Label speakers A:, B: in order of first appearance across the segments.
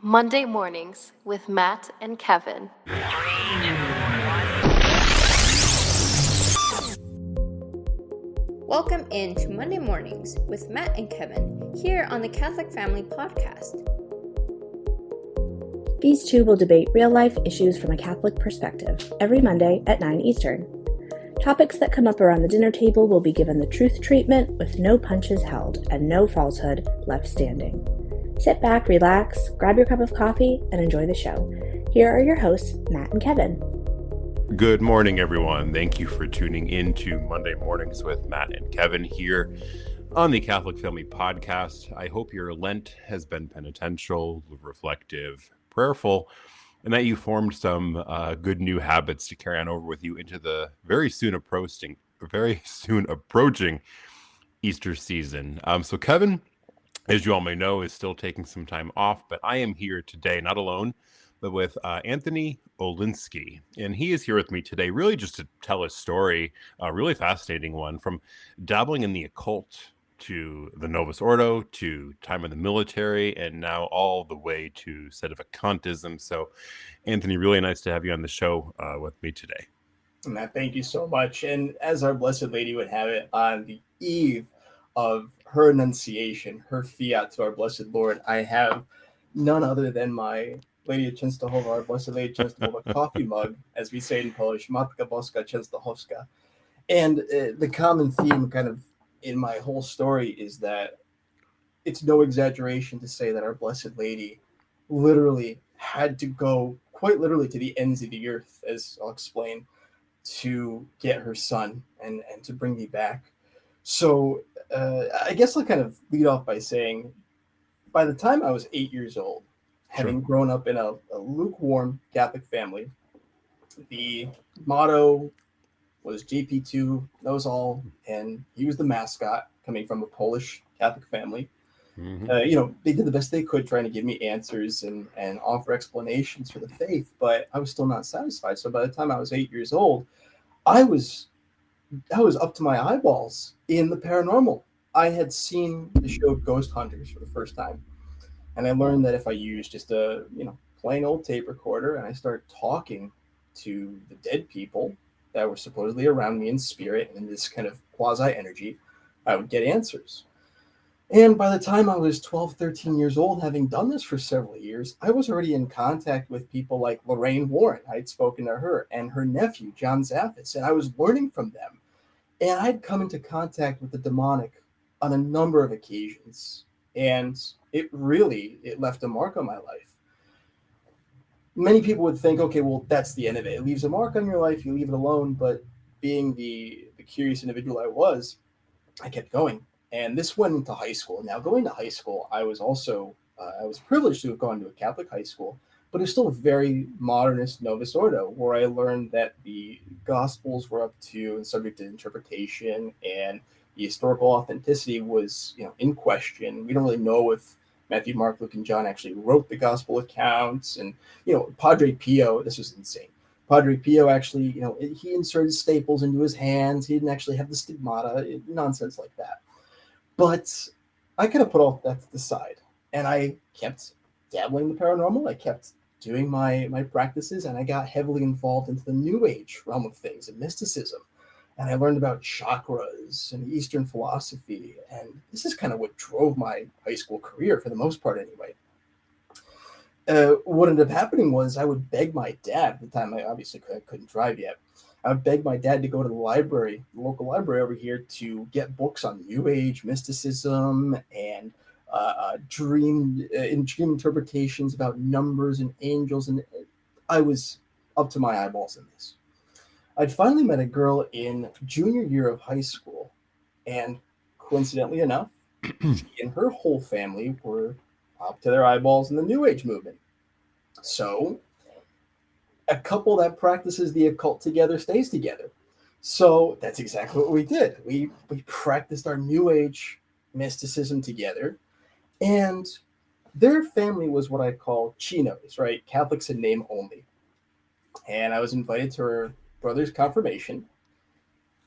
A: Monday mornings with Matt and Kevin.
B: Welcome into Monday Mornings with Matt and Kevin here on the Catholic Family Podcast.
C: These two will debate real-life issues from a Catholic perspective every Monday at 9 Eastern. Topics that come up around the dinner table will be given the truth treatment with no punches held and no falsehood left standing. Sit back, relax, grab your cup of coffee, and enjoy the show. Here are your hosts, Matt and Kevin.
D: Good morning, everyone. Thank you for tuning in to Monday Mornings with Matt and Kevin here on the Catholic Family Podcast. I hope your Lent has been penitential, reflective, prayerful, and that you formed some good new habits to carry on over with you into the very soon approaching Easter season. So Kevin, as you all may know, is still taking some time off, but I am here today, not alone, but with Anthony.olenski. And he is here with me today really just to tell a story, a really fascinating one, from dabbling in the occult to the Novus Ordo, to time in the military, and now all the way to Sedevacantism. So, Anthony, really nice to have you on the show with me today.
E: Matt, thank you so much. And as our Blessed Lady would have it, on the eve of her Annunciation, her fiat to our Blessed Lord, I have none other than my Lady Częstochowa, our Blessed Lady Częstochowa coffee mug, as we say in Polish, Matka Boska Częstochowska. And the common theme kind of in my whole story is that it's no exaggeration to say that our Blessed Lady literally had to go quite literally to the ends of the earth, as I'll explain, to get her son and to bring me back. So I guess I'll kind of lead off by saying, by the time I was 8 years old, having grown up in a lukewarm Catholic family, the motto was JP2 knows all, and he was the mascot coming from a Polish Catholic family. Mm-hmm. They did the best they could trying to give me answers and offer explanations for the faith, but I was still not satisfied. So by the time I was 8 years old, I was up to my eyeballs in the paranormal. I had seen the show Ghost Hunters for the first time. And I learned that if I use just a plain old tape recorder and I start talking to the dead people that were supposedly around me in spirit and in this kind of quasi-energy, I would get answers. And by the time I was 12, 13 years old, having done this for several years, I was already in contact with people like Lorraine Warren. I'd spoken to her and her nephew, John Zaffis, and I was learning from them. And I'd come into contact with the demonic on a number of occasions. And it left a mark on my life. Many people would think, okay, well, that's the end of it. It leaves a mark on your life, you leave it alone. But being the curious individual I was, I kept going. And this went into high school. Now, going to high school, I was also, I was privileged to have gone to a Catholic high school, but it was still a very modernist Novus Ordo, where I learned that the Gospels were up to and subject to interpretation, and the historical authenticity was, in question. We don't really know if Matthew, Mark, Luke, and John actually wrote the gospel accounts. And, Padre Pio, this was insane. Padre Pio actually, he inserted staples into his hands. He didn't actually have the stigmata, nonsense like that. But I kind of put all that to the side, and I kept dabbling in the paranormal. I kept doing my practices, and I got heavily involved into the New Age realm of things and mysticism. And I learned about chakras and Eastern philosophy. And this is kind of what drove my high school career for the most part anyway. What ended up happening was I would beg my dad, at the time I obviously couldn't drive yet. I would beg my dad to go to the library, the local library over here, to get books on New Age mysticism and dream interpretations about numbers and angels. And I was up to my eyeballs in this. I'd finally met a girl in junior year of high school, and coincidentally enough, she and her whole family were up to their eyeballs in the New Age movement. So a couple that practices the occult together stays together. So that's exactly what we did. We practiced our New Age mysticism together, and their family was what I call Chinos, right? Catholics in name only. And I was invited to her brother's confirmation,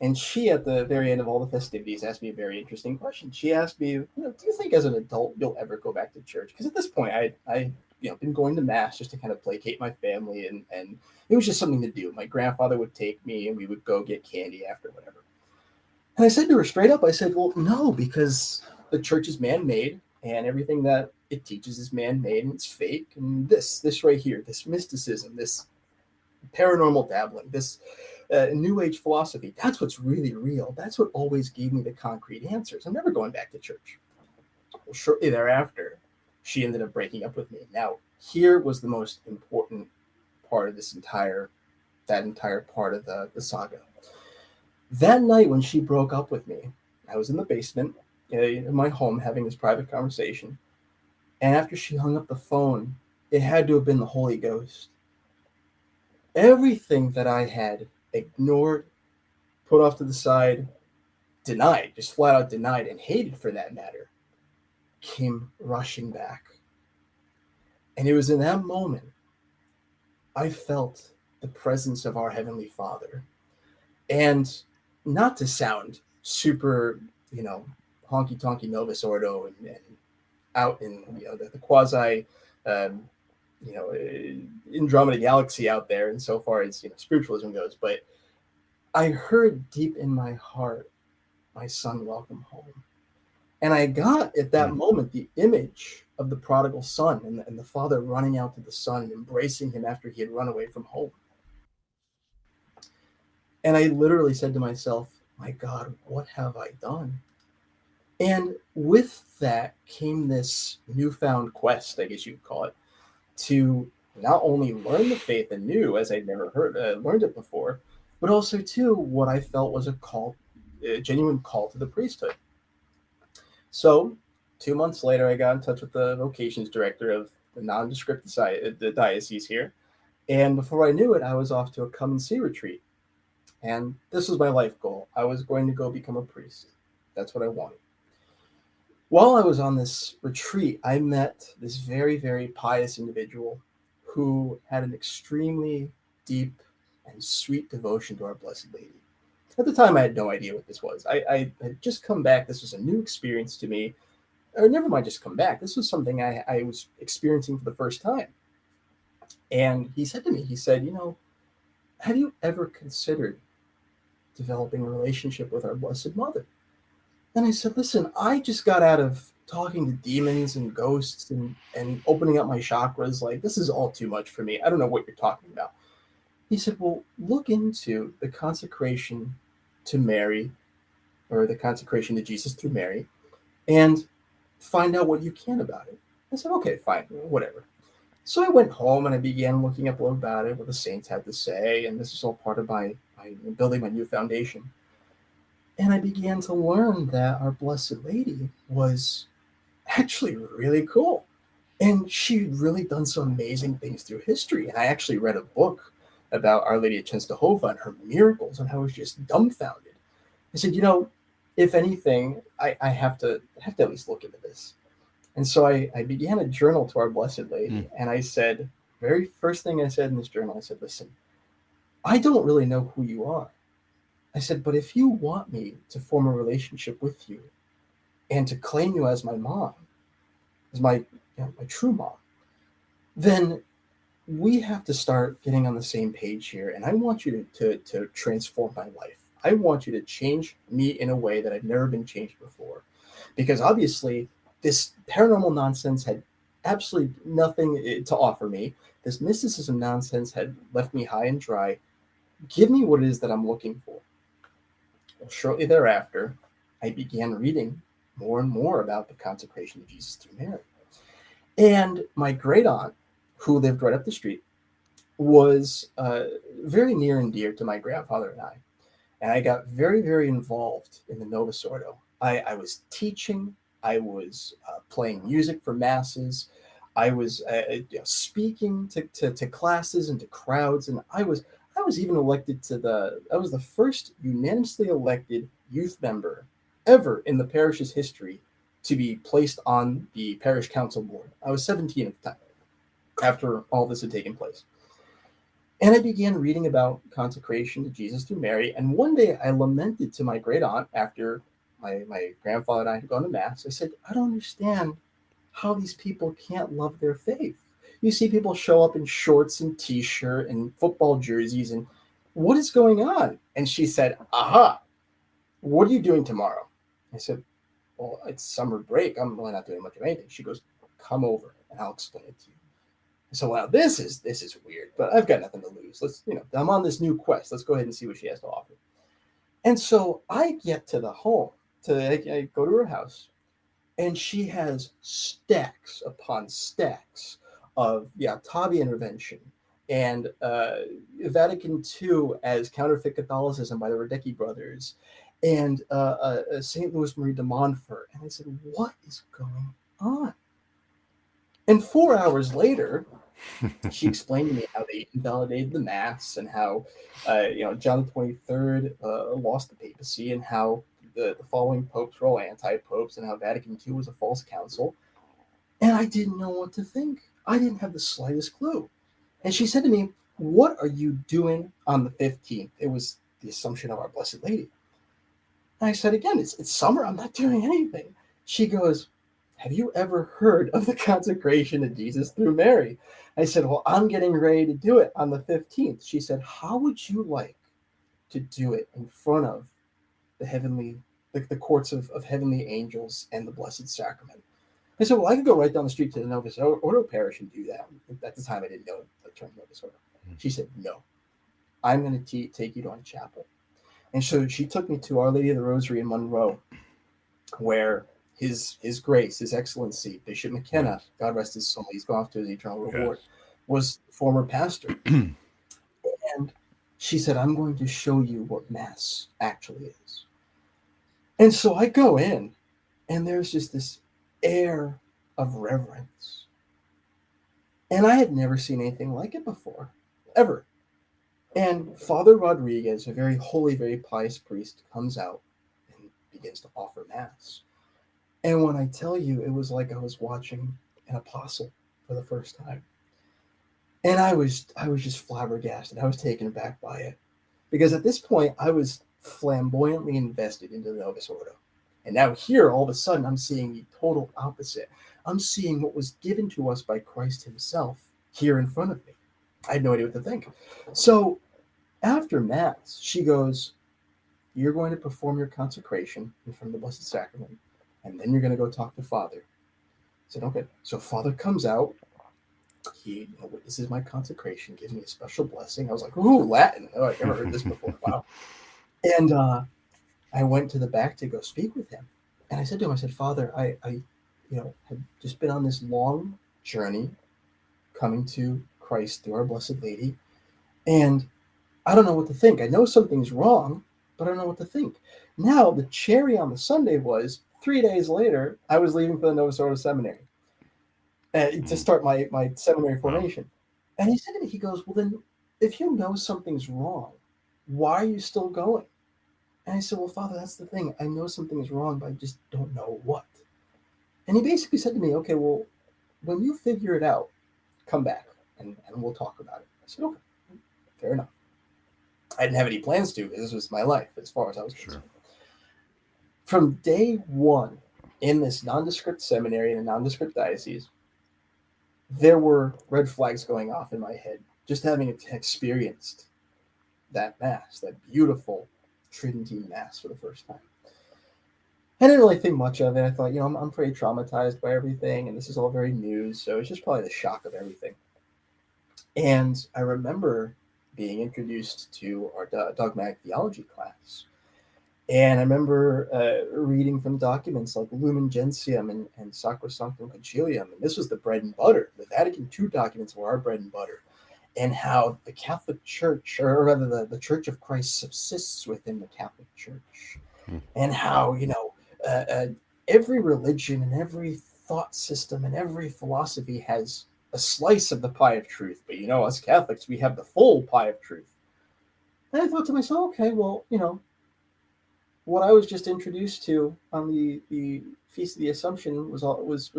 E: and she, at the very end of all the festivities, asked me a very interesting question. She asked me, do you think as an adult you'll ever go back to church? Because at this point, I been going to mass just to kind of placate my family, and it was just something to do. My grandfather would take me, and we would go get candy after whatever. And I said to her straight up, I said, well, no, because the church is man-made, and everything that it teaches is man-made, and it's fake. And this right here, this mysticism, this paranormal dabbling, this new age philosophy, that's what's really real. That's what always gave me the concrete answers. I'm never going back to church. Well, shortly thereafter, she ended up breaking up with me. Now, here was the most important part of that entire part of the saga. That night when she broke up with me, I was in the basement in my home having this private conversation. And after she hung up the phone, it had to have been the Holy Ghost. Everything that I had ignored, put off to the side, denied, just flat out denied, and hated for that matter, came rushing back. And it was in that moment I felt the presence of our Heavenly Father. And not to sound super, honky-tonky Novus Ordo and out in, the quasi, Andromeda galaxy out there, and so far as spiritualism goes, but I heard deep in my heart, my son, welcome home. And I got at that moment the image of the prodigal son and the father running out to the son and embracing him after he had run away from home. And I literally said to myself, my God, what have I done? And with that came this newfound quest, I guess you'd call it, to not only learn the faith anew, as I'd never learned it before, but also to what I felt was a genuine call to the priesthood. So 2 months later, I got in touch with the vocations director of the nondescript the diocese here. And before I knew it, I was off to a come and see retreat. And this was my life goal. I was going to go become a priest. That's what I wanted. While I was on this retreat, I met this very, very pious individual who had an extremely deep and sweet devotion to our Blessed Lady. At the time, I had no idea what this was. I had just come back. This was a new experience to me. Or never mind just come back. This was something I was experiencing for the first time. And he said to me, he said, have you ever considered developing a relationship with our Blessed Mother? And I said, listen, I just got out of talking to demons and ghosts and opening up my chakras. Like, this is all too much for me. I don't know what you're talking about. He said, well, look into the consecration to Mary, or the consecration to Jesus through Mary, and find out what you can about it. I said, okay, fine, whatever. So I went home and I began looking up a little about it, what the saints had to say, and this is all part of my building my new foundation. And I began to learn that our Blessed Lady was actually really cool. And she'd really done some amazing things through history. And I actually read a book about Our Lady of Częstochowa and her miracles, and I was just dumbfounded. I said, if anything, I have to at least look into this. And so I began a journal to our Blessed Lady. And I said, very first thing I said in this journal, I said, listen, I don't really know who you are. I said, but if you want me to form a relationship with you and to claim you as my mom, as my true mom, then we have to start getting on the same page here. And I want you to transform my life. I want you to change me in a way that I've never been changed before. Because obviously, this paranormal nonsense had absolutely nothing to offer me. This mysticism nonsense had left me high and dry. Give me what it is that I'm looking for. Well, shortly thereafter, I began reading more and more about the consecration of Jesus through Mary. And my great aunt, who lived right up the street, was very near and dear to my grandfather and I. And I got very, very involved in the Novus Ordo. I was teaching. I was playing music for masses. I was speaking to classes and to crowds. And I was even elected I was the first unanimously elected youth member ever in the parish's history to be placed on the parish council board. I was 17 at the time, after all this had taken place. And I began reading about consecration to Jesus through Mary. And one day I lamented to my great aunt after my grandfather and I had gone to mass. I said, I don't understand how these people can't love their faith. you see people show up in shorts and t-shirt and football jerseys, and what is going on? And she said, aha, what are you doing tomorrow? I said, well, it's summer break. I'm really not doing much of anything. She goes, come over and I'll explain it to you. So, wow, this is weird, but I've got nothing to lose. Let's, I'm on this new quest. Let's go ahead and see what she has to offer. And so I get to the home, I go to her house, and she has stacks upon stacks of the Octavia intervention and Vatican II as counterfeit Catholicism by the Radecki brothers, and St. Louis Marie de Montfort. And I said, what is going on? And 4 hours later, she explained to me how they invalidated the Mass and how, John the 23rd lost the papacy, and how the following popes were all anti-popes, and how Vatican II was a false council. And I didn't know what to think. I didn't have the slightest clue. And she said to me, what are you doing on the 15th? It was the Assumption of Our Blessed Lady. And I said, again, it's summer. I'm not doing anything. She goes, have you ever heard of the consecration of Jesus through Mary? I said, well, I'm getting ready to do it on the 15th. She said, how would you like to do it in front of the heavenly, like the courts of heavenly angels and the Blessed Sacrament? I said, well, I could go right down the street to the Novus Ordo parish and do that. At the time, I didn't know the term Novus Ordo. She said, no, I'm going to take you to our chapel. And so she took me to Our Lady of the Rosary in Monroe, where His Grace, His Excellency, Bishop McKenna, God rest his soul, he's gone off to his eternal reward, was former pastor. And she said, I'm going to show you what Mass actually is. And so I go in, and there's just this air of reverence. And I had never seen anything like it before, ever. And Father Rodriguez, a very holy, very pious priest, comes out and begins to offer Mass. And when I tell you, it was like I was watching an apostle for the first time. And I was just flabbergasted. I was taken aback by it. Because at this point, I was flamboyantly invested into the Novus Ordo. And now here, all of a sudden, I'm seeing the total opposite. I'm seeing what was given to us by Christ himself here in front of me. I had no idea what to think. So after Mass, she goes, you're going to perform your consecration in front of the Blessed Sacrament, and then you're going to go talk to Father. I said, okay. So Father comes out. He witnesses my consecration, gives me a special blessing. I was like, ooh, Latin. Oh, I've never heard this before. Wow. And I went to the back to go speak with him. And I said to him, I said, Father, I had just been on this long journey coming to Christ through Our Blessed Lady. And I don't know what to think. I know something's wrong, but I don't know what to think. Now, the cherry on the sundae was 3 days later, I was leaving for the Novus Ordo Seminary to start my seminary formation. And he said to me, he goes, well, then, if you know something's wrong, why are you still going? And I said, well, Father, that's the thing. I know something is wrong, but I just don't know what. And he basically said to me, okay, well, when you figure it out, come back and we'll talk about it. I said, okay, fair enough. I didn't have any plans to, because this was my life as far as I was concerned. From day one in this nondescript seminary in a nondescript diocese, there were red flags going off in my head, just having experienced that Mass, that beautiful Tridentine Mass for the first time. I didn't really think much of it. I thought, I'm pretty traumatized by everything, and this is all very new, so it's just probably the shock of everything. And I remember being introduced to our dogmatic theology class. And I remember reading from documents like Lumen Gentium and Sacrosanctum Concilium. And this was the bread and butter. The Vatican II documents were our bread and butter. And how the Catholic Church, or rather the Church of Christ, subsists within the Catholic Church. And how, every religion and every thought system and every philosophy has a slice of the pie of truth. But, us Catholics, we have the full pie of truth. And I thought to myself, okay, well, what I was just introduced to on the Feast of the Assumption was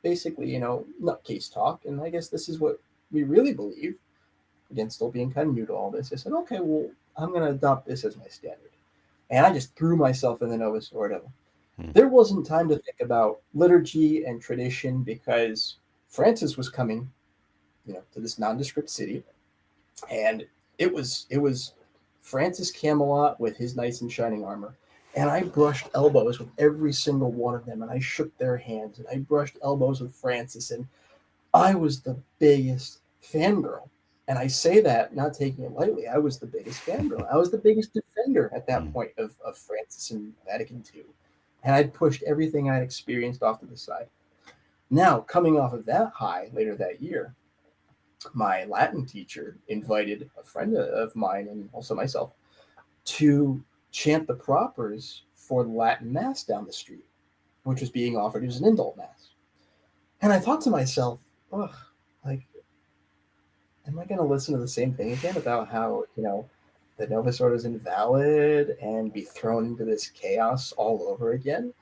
E: basically, nutcase talk. And I guess this is what we really believe. Again, still being kind of new to all this. I said, okay, well, I'm going to adopt this as my standard. And I just threw myself in the Novus Ordo. There wasn't time to think about liturgy and tradition, because Francis was coming to this nondescript city, and it was Francis Camelot with his knights in shining armor. And I brushed elbows with every single one of them, and I shook their hands, and I brushed elbows with Francis, and I was the biggest fangirl. And I say that not taking it lightly. I was the biggest fangirl. I was the biggest defender at that point of Francis and Vatican II. And I'd pushed everything I'd experienced off to the side. Now, coming off of that high later that year, my Latin teacher invited a friend of mine and also myself to chant the propers for the Latin Mass down the street, which was being offered. It was an indult Mass. And I thought to myself, ugh, like, am I going to listen to the same thing again about how, the Novus Ordo is invalid and be thrown into this chaos all over again?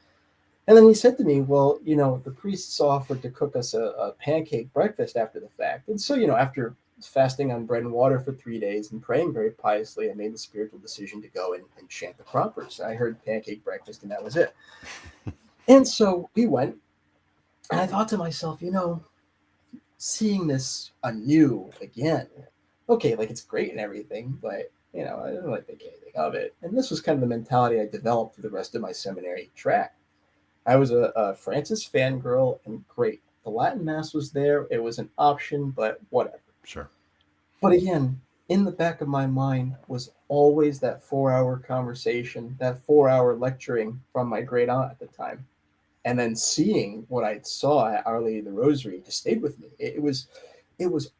E: And then he said to me, well, the priests offered to cook us a pancake breakfast after the fact. And so, after fasting on bread and water for 3 days and praying very piously, I made the spiritual decision to go and chant the propers. I heard pancake breakfast, and that was it. And so we went, and I thought to myself, seeing this anew again, okay, like, it's great and everything, but, I don't like think anything of it. And this was kind of the mentality I developed through the rest of my seminary track. I was a Francis fangirl, and great. The Latin Mass was there. It was an option, but whatever.
D: Sure.
E: But again, in the back of my mind was always that 4-hour conversation, that 4-hour lecturing from my great aunt at the time. And then seeing what I saw at Our Lady of the Rosary just stayed with me. It was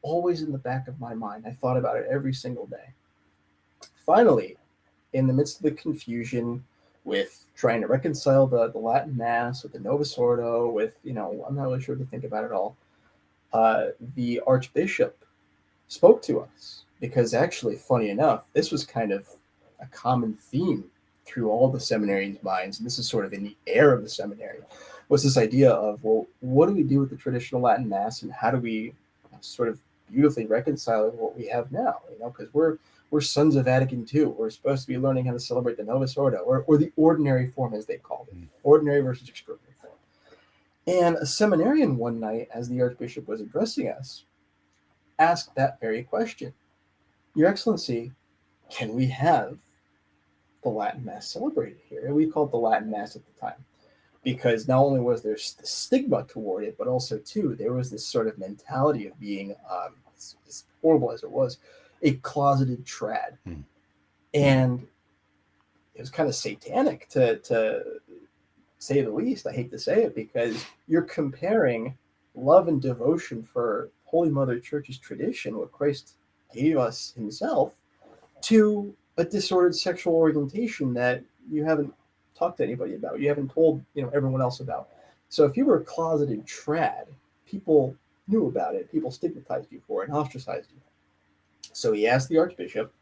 E: always in the back of my mind. I thought about it every single day. Finally, in the midst of the confusion with trying to reconcile the Latin Mass with the Novus Ordo, with, I'm not really sure what to think about it all, the Archbishop spoke to us, because actually, funny enough, this was kind of a common theme through all the seminary's minds, and this is sort of in the air of the seminary, was this idea of, well, what do we do with the traditional Latin Mass, and how do we sort of beautifully reconcile what we have now? Because we're sons of Vatican II. We're supposed to be learning how to celebrate the Novus Ordo, or the ordinary form, as they called it, ordinary versus extraordinary form. And a seminarian one night, as the Archbishop was addressing us, asked that very question. Your Excellency, can we have the Latin Mass celebrated here? And we called it the Latin Mass at the time, because not only was there the stigma toward it, but also, too, there was this sort of mentality of being, as horrible as it was, a closeted trad. And it was kind of satanic, to say the least. I hate to say it, because you're comparing love and devotion for Holy Mother Church's tradition, what Christ gave us himself, to a disordered sexual orientation that you haven't talked to anybody about, you haven't told everyone else about. So if you were a closeted trad, people knew about it, people stigmatized you for it and ostracized you. So he asked the Archbishop,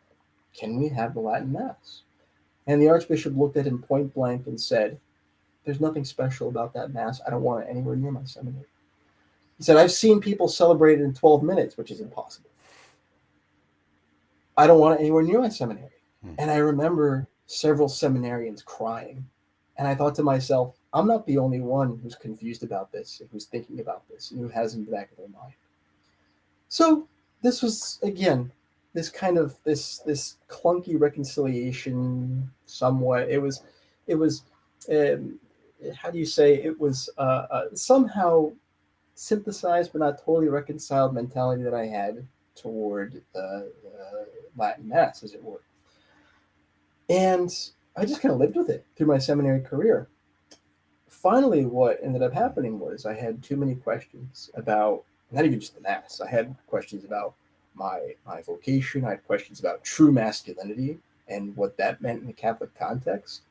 E: can we have the Latin Mass? And the Archbishop looked at him point blank and said, there's nothing special about that Mass. I don't want it anywhere near my seminary. He said, I've seen people celebrate it in 12 minutes, which is impossible. I don't want it anywhere near my seminary. And I remember several seminarians crying. And I thought to myself, I'm not the only one who's confused about this, and who's thinking about this, and who has it in the back of their mind. So this was, again, this kind of this clunky reconciliation somewhat. It was how do you say, it was somehow synthesized but not totally reconciled mentality that I had toward Latin Mass, as it were. And I just kind of lived with it through my seminary career. Finally, what ended up happening was I had too many questions about, not even just the Mass. I had questions about my vocation. I had questions about true masculinity and what that meant in the Catholic context.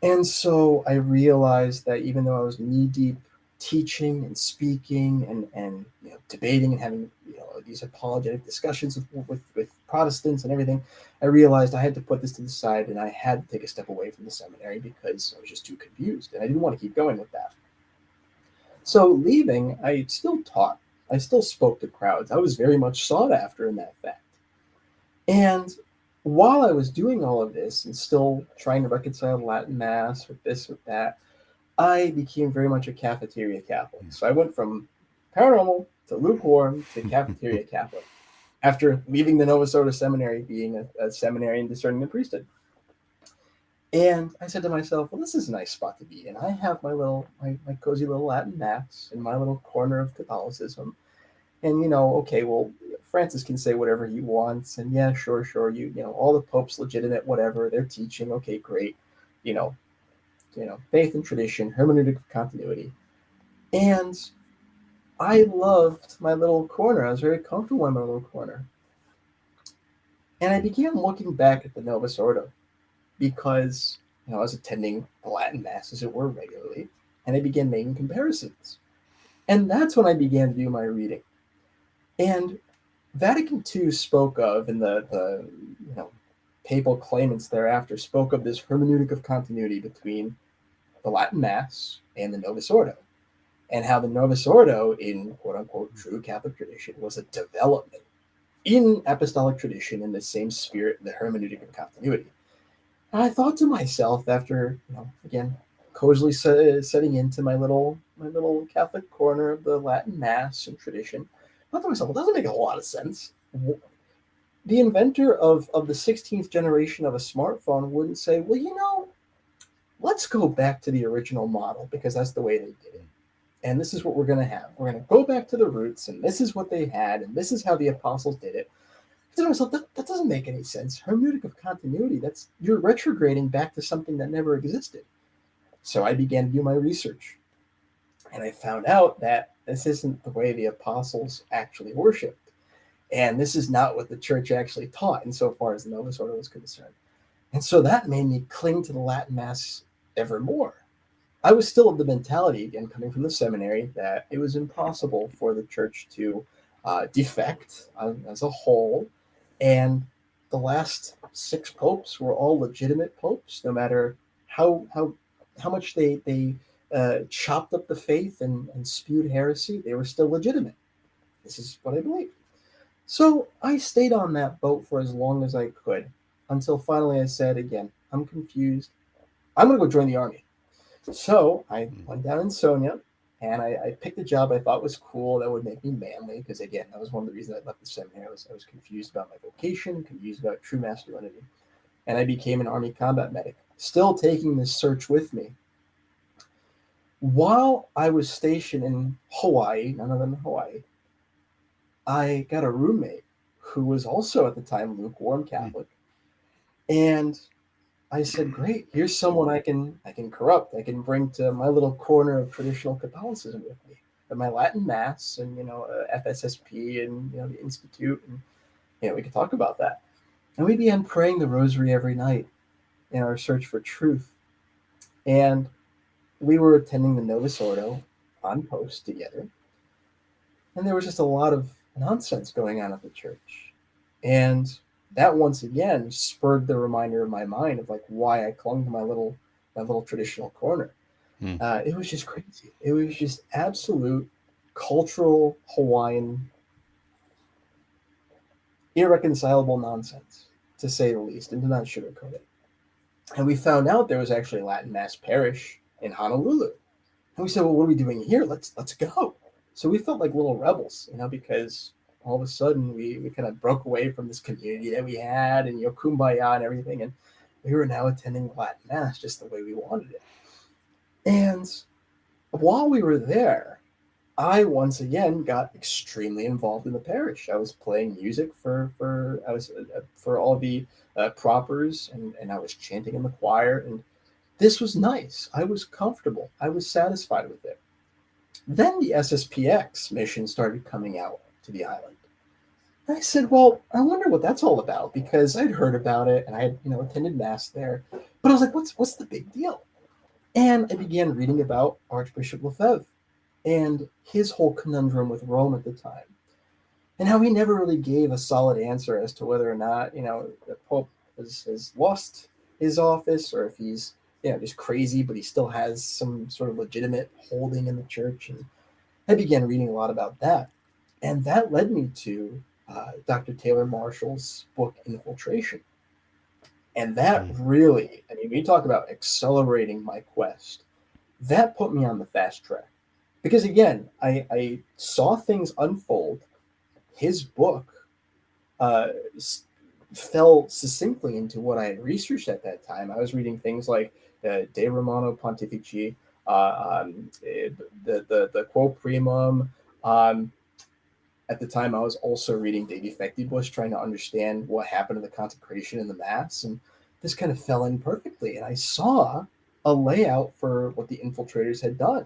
E: And so I realized that even though I was knee-deep teaching and speaking and debating and having these apologetic discussions with Protestants and everything, I realized I had to put this to the side, and I had to take a step away from the seminary because I was just too confused, and I didn't want to keep going with that. So leaving, I still taught. I still spoke to crowds. I was very much sought after in that fact. And while I was doing all of this and still trying to reconcile Latin Mass with this, with that, I became very much a cafeteria Catholic. So I went from paranormal to lukewarm to cafeteria Catholic, after leaving the Novus Ordo Seminary, being a seminary and discerning the priesthood. And I said to myself, well, this is a nice spot to be in. I have my cozy little Latin Mass in my little corner of Catholicism. And, okay, well, Francis can say whatever he wants. And yeah, sure. All the popes legitimate, whatever, they're teaching. Okay, great. Faith and tradition, hermeneutic of continuity. And I loved my little corner. I was very comfortable in my little corner. And I began looking back at the Novus Ordo because I was attending the Latin Mass, as it were, regularly, and I began making comparisons. And that's when I began to do my reading. And Vatican II spoke of, and the papal claimants thereafter spoke of this hermeneutic of continuity between the Latin Mass and the Novus Ordo, and how the Novus Ordo, in quote-unquote true Catholic tradition, was a development in apostolic tradition in the same spirit, the hermeneutic of continuity. And I thought to myself, after, again, cozily setting into my little Catholic corner of the Latin Mass and tradition, I thought to myself, well, it doesn't make a whole lot of sense. The inventor of the 16th generation of a smartphone wouldn't say, well, let's go back to the original model because that's the way they did it. And this is what we're going to have. We're going to go back to the roots, and this is what they had, and this is how the apostles did it. I thought to myself, that doesn't make any sense. Hermeneutic of continuity, you're retrograding back to something that never existed. So I began to do my research. And I found out that this isn't the way the apostles actually worshipped. And this is not what the church actually taught insofar as the Novus Ordo was concerned. And so that made me cling to the Latin Mass ever more. I was still of the mentality, again, coming from the seminary, that it was impossible for the church to defect as a whole. And the last 6 popes were all legitimate popes, no matter how much they chopped up the faith and spewed heresy, they were still legitimate. This is what I believe. So I stayed on that boat for as long as I could, until finally I said, again, I'm confused. I'm going to go join the army. So I went down in Sonia, and I picked a job I thought was cool that would make me manly, because, again, that was one of the reasons I left the seminary. I was confused about my vocation, confused about true masculinity. And I became an Army combat medic, still taking this search with me. While I was stationed in Hawaii, none other than Hawaii, I got a roommate who was also at the time lukewarm Catholic. And I said, great, here's someone I can corrupt. I can bring to my little corner of traditional Catholicism with me. And my Latin Mass and, FSSP and, the Institute. And, we could talk about that. And we began praying the rosary every night in our search for truth. And we were attending the Novus Ordo on post together. And there was just a lot of nonsense going on at the church. And that once again spurred the reminder in my mind of why I clung to my little traditional corner. It was just crazy. It was just absolute cultural Hawaiian irreconcilable nonsense, to say the least, and to not sugarcoat it. And we found out there was actually a Latin Mass parish in Honolulu. And we said, well, what are we doing here? Let's go. So we felt like little rebels, because all of a sudden we kind of broke away from this community that we had and kumbaya and everything. And we were now attending Latin Mass just the way we wanted it. And while we were there, I once again got extremely involved in the parish. I was playing music for all the propers, and I was chanting in the choir. And this was nice. I was comfortable. I was satisfied with it. Then the SSPX mission started coming out to the island. And I said, well, I wonder what that's all about, because I'd heard about it and I had, attended Mass there. But I was like, what's the big deal? And I began reading about Archbishop Lefebvre and his whole conundrum with Rome at the time, and how he never really gave a solid answer as to whether or not, the Pope has lost his office, or if he's, just crazy, but he still has some sort of legitimate holding in the church. And I began reading a lot about that. And that led me to Dr. Taylor Marshall's book, Infiltration. And that really, we talk about accelerating my quest. That put me on the fast track, Because again, I saw things unfold. His book uh, fell succinctly into what I had researched at that time. I was reading things like De Romano Pontifici, the Quo Primum. Um, at the time, I was also reading De Defectibus, trying to understand what happened to the consecration and the Mass, and this kind of fell in perfectly. And I saw a layout for what the infiltrators had done.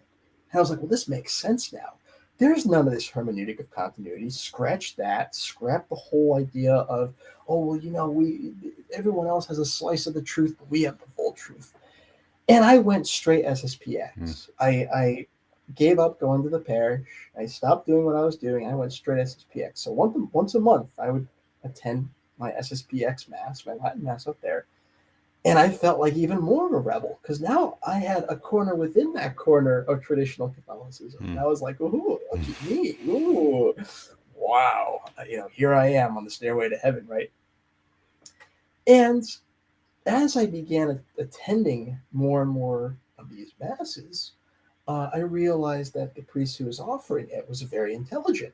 E: And I was like, well, this makes sense now. There's none of this hermeneutic of continuity. Scratch that. Scrap the whole idea of, oh, well, everyone else has a slice of the truth, but we have the full truth. And I went straight SSPX. I gave up going to the parish. I stopped doing what I was doing. I went straight SSPX. So once a month, I would attend my SSPX Mass, my Latin Mass up there. And I felt like even more of a rebel because now I had a corner within that corner of traditional Catholicism. And I was like, ooh, look at me. Ooh, wow. Here I am on the stairway to heaven, right? And as I began attending more and more of these Masses, I realized that the priest who was offering it was very intelligent.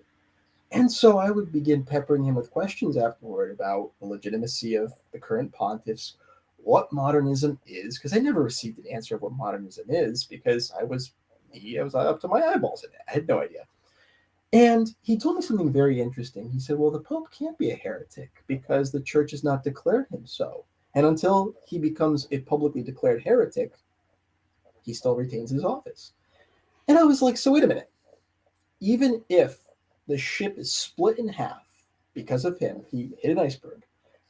E: And so I would begin peppering him with questions afterward about the legitimacy of the current pontiffs, what modernism is, because I never received an answer of what modernism is because I was up to my eyeballs in it. I had no idea. And he told me something very interesting. He said, well, the Pope can't be a heretic because the church has not declared him so. And until he becomes a publicly declared heretic, he still retains his office. And I was like, so wait a minute. Even if the ship is split in half because of him, he hit an iceberg,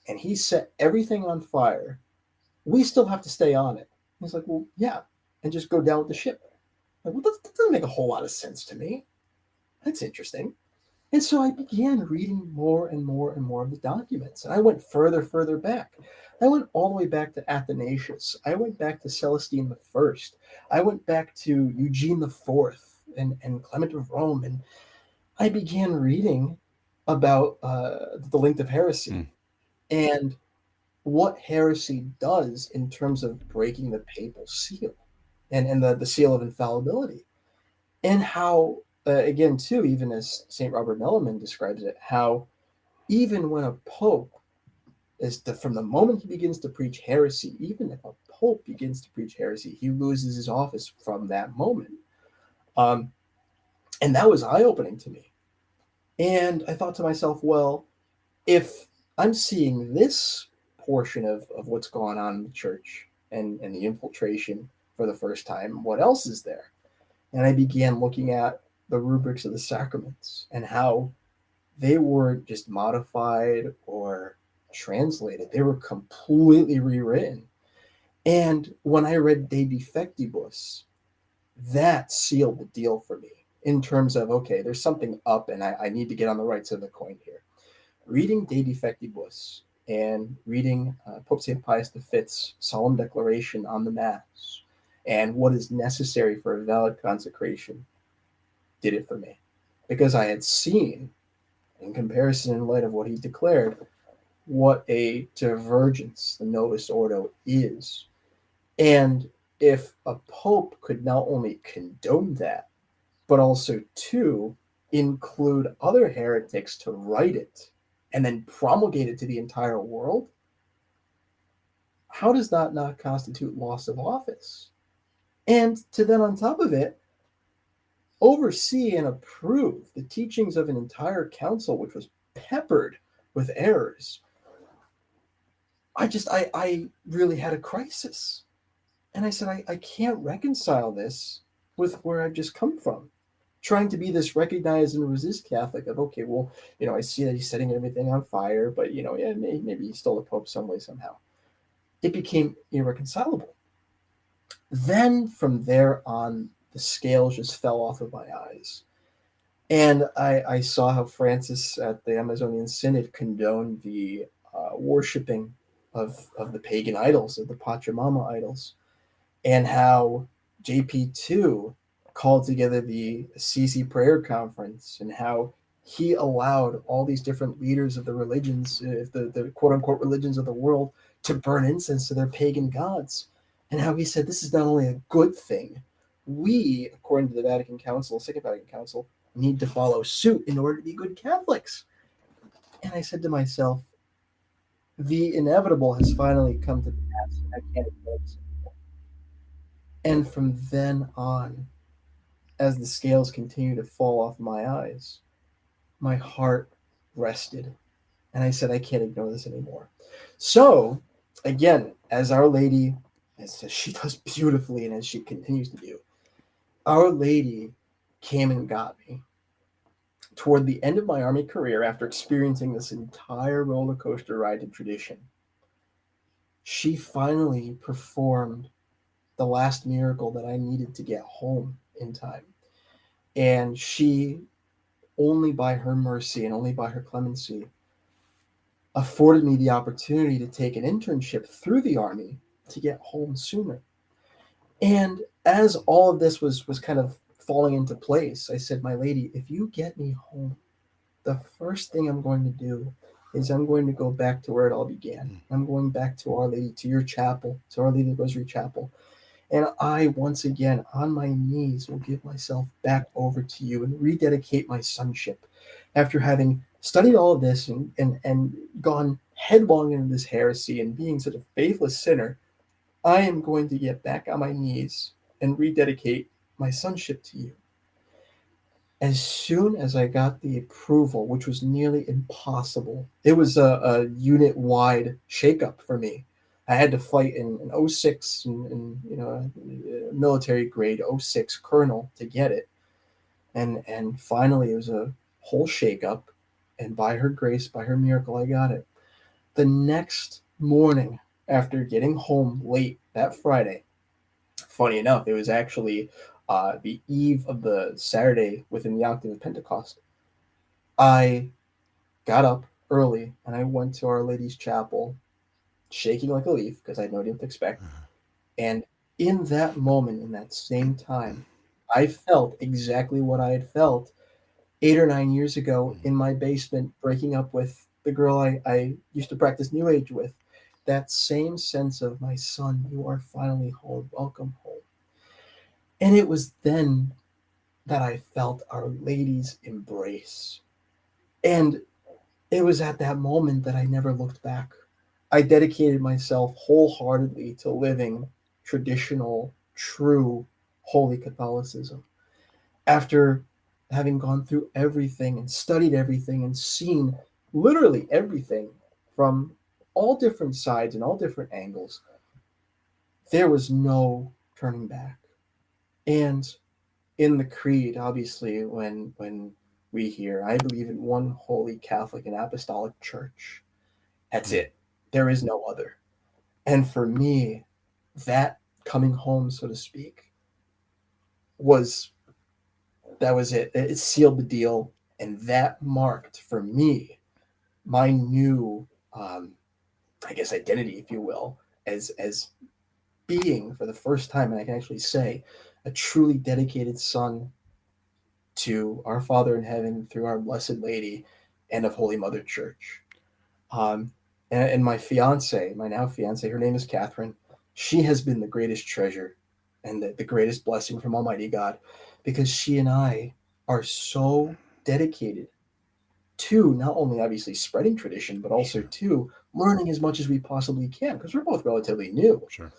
E: and he set everything on fire, we still have to stay on it. He's like, well, yeah, and just go down with the ship. I'm like, well, that doesn't make a whole lot of sense to me. That's interesting. And so I began reading more and more and more of the documents. And I went further back. I went all the way back to Athanasius. I went back to Celestine I. I went back to Eugene IV and Clement of Rome. And I began reading about the length of heresy and what heresy does in terms of breaking the papal seal and the seal of infallibility. And how, again, too, even as St. Robert Melliman describes it, how even when a pope from the moment he begins to preach heresy, even if a pope begins to preach heresy, he loses his office from that moment. And that was eye-opening to me. And I thought to myself, well, if I'm seeing this portion of what's going on in the church and the infiltration for the first time, what else is there? And I began looking at the rubrics of the sacraments and how they weren't just modified or translated. They were completely rewritten. And when I read De Defectibus, that sealed the deal for me in terms of, okay, there's something up and I need to get on the right side of the coin here. Reading De Defectibus and reading Pope St. Pius V's solemn declaration on the Mass and what is necessary for a valid consecration did it for me. Because I had seen, in comparison in light of what he declared, what a divergence the Novus Ordo is. And if a pope could not only condone that, but also, two, include other heretics to write it and then promulgate it to the entire world, how does that not constitute loss of office? And to then, on top of it, oversee and approve the teachings of an entire council, which was peppered with errors. I really had a crisis. And I said, I can't reconcile this with where I've just come from. Trying to be this recognize and resist Catholic of, okay, well, I see that he's setting everything on fire, but, yeah, maybe he's still a pope some way, somehow. It became irreconcilable. Then from there on, the scales just fell off of my eyes. And I saw how Francis at the Amazonian Synod condoned the worshipping of the pagan idols, of the Pachamama idols, and how JP2 called together the Assisi Prayer Conference, and how he allowed all these different leaders of the religions, the quote-unquote religions of the world, to burn incense to their pagan gods, and how he said this is not only a good thing, we, according to the Vatican Council, Second Vatican Council, need to follow suit in order to be good Catholics. And I said to myself, the inevitable has finally come to pass. I can't ignore this anymore. And from then on, as the scales continue to fall off my eyes, my heart rested. And I said, I can't ignore this anymore. So, again, as Our Lady, as she does beautifully and as she continues to do, Our Lady came and got me. Toward the end of my Army career, after experiencing this entire roller coaster ride to tradition, she finally performed the last miracle that I needed to get home in time. And she, only by her mercy and only by her clemency, afforded me the opportunity to take an internship through the Army to get home sooner. And as all of this was kind of falling into place, I said, my lady, if you get me home, the first thing I'm going to do is I'm going to go back to where it all began. I'm going back to Our Lady, to your chapel, to Our Lady of the Rosary Chapel. And I, once again, on my knees, will give myself back over to you and rededicate my sonship. After having studied all of this and gone headlong into this heresy and being such a faithless sinner, I am going to get back on my knees and rededicate my sonship to you. As soon as I got the approval, which was nearly impossible, it was a unit-wide shakeup for me. I had to fight in 06 and military grade 06 colonel to get it. And finally it was a whole shakeup, and by her grace, by her miracle, I got it. The next morning, after getting home late that Friday, funny enough, it was actually the eve of the Saturday within the octave of Pentecost, I got up early and I went to Our Lady's chapel, shaking like a leaf because I had no idea what to expect. And in that moment, in that same time, I felt exactly what I had felt 8 or 9 years ago in my basement, breaking up with the girl I used to practice New Age with. That same sense of, my son, you are finally home. Welcome home. And it was then that I felt Our Lady's embrace. And it was at that moment that I never looked back. I dedicated myself wholeheartedly to living traditional, true, holy Catholicism. After having gone through everything and studied everything and seen literally everything from all different sides and all different angles, there was no turning back. And in the creed, obviously, when we hear, I believe in one holy Catholic and Apostolic Church, that's it. There is no other. And for me, that coming home, so to speak, that was it. It sealed the deal, and that marked for me my new, I guess, identity, if you will, as being, for the first time, and I can actually say, a truly dedicated son to our Father in heaven through our Blessed Lady and of Holy Mother Church. And my fiance, my now fiance, her name is Catherine. She has been the greatest treasure and the greatest blessing from Almighty God, because she and I are so dedicated to not only obviously spreading tradition, but also to learning as much as we possibly can, because we're both relatively new.
D: Sure.